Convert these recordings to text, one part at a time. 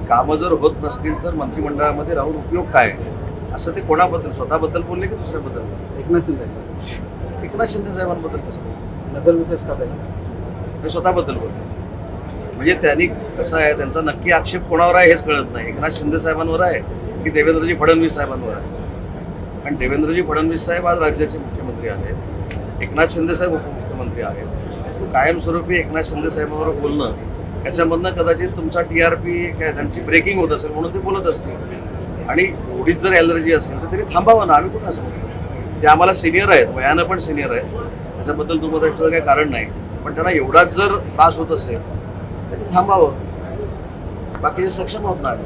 कामं जर होत नसतील तर मंत्रिमंडळामध्ये राहून उपयोग काय आहे? असं ते कोणाबद्दल, स्वतःबद्दल बोलले की दुसऱ्याबद्दल? एकनाथ शिंदे एकनाथ शिंदे साहेबांबद्दल कसं बोलले? नगर विकास खाते ते स्वतःबद्दल बोलले. म्हणजे त्यांनी कसं आहे, त्यांचा नक्की आक्षेप कोणावर आहे हेच कळत नाही. एकनाथ शिंदे साहेबांवर आहे की देवेंद्रजी फडणवीस साहेबांवर आहे? कारण देवेंद्रजी फडणवीस साहेब आज राज्याचे मुख्यमंत्री आहेत, एकनाथ शिंदे साहेब उपमुख्यमंत्री आहेत. तो कायमस्वरूपी एकनाथ शिंदे साहेबांवर बोलणं, याच्यामधनं कदाचित तुमचा TRP काय त्यांची ब्रेकिंग होत असेल म्हणून ते बोलत असतील. आणि एवढीच जर ॲलर्जी असेल तर त्यांनी थांबावं ना. आम्ही कुठं असं म्हणतो, ते आम्हाला सिनियर आहेत, वयानं पण सिनियर आहेत, त्याच्याबद्दल तुम्हाला असं काही कारण नाही. पण त्यांना एवढाच जर त्रास होत असेल त्यांनी थांबावं. बाकीचे सक्षम होत नाही.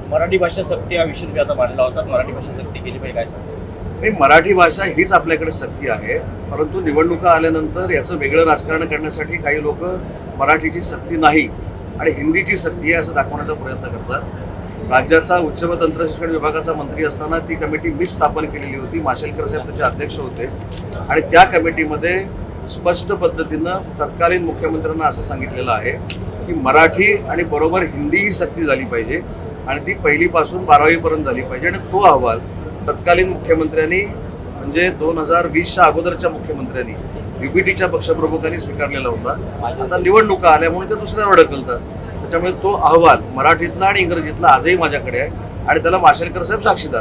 मराठी भाषा सक्ती हा विषय तुम्ही आता मांडला होता. मराठी भाषा सक्ती केली पाहिजे काय सांगतो? नाही, मराठी भाषा हीच आपल्याकडे सक्ती आहे, परंतु निवडणुका आल्यानंतर याचं वेगळं राजकारण करण्यासाठी काही लोक मराठीची सक्ती नाही आणि हिंदीची सक्ती आहे असं दाखवण्याचा प्रयत्न करतात. राज्याचा उच्च व तंत्रशिक्षण विभागाचा मंत्री असताना ती कमिटी मीच स्थापन केलेली होती. माशेलकर साहेब त्याचे अध्यक्ष होते आणि त्या कमिटीमध्ये स्पष्ट पद्धतीनं तत्कालीन मुख्यमंत्र्यांना असं सांगितलेलं आहे की मराठी आणि बरोबर हिंदी ही सक्ती झाली पाहिजे आणि ती पहिलीपासून 12वीपर्यंत झाली पाहिजे. आणि तो अहवाल तत्कालीन मुख्यमंत्र्यांनी म्हणजे 2020च्या अगोदरच्या मुख्यमंत्र्यांनी UPTच्या पक्षप्रमुखांनी स्वीकारलेला होता. आता निवडणुका आल्या म्हणून ते दुसऱ्यावर ढकलतात. त्याच्यामुळे तो अहवाल मराठीतला आणि इंग्रजीतला आजही माझ्याकडे आहे आणि त्याला माशेलकर साहेब साक्षीदार.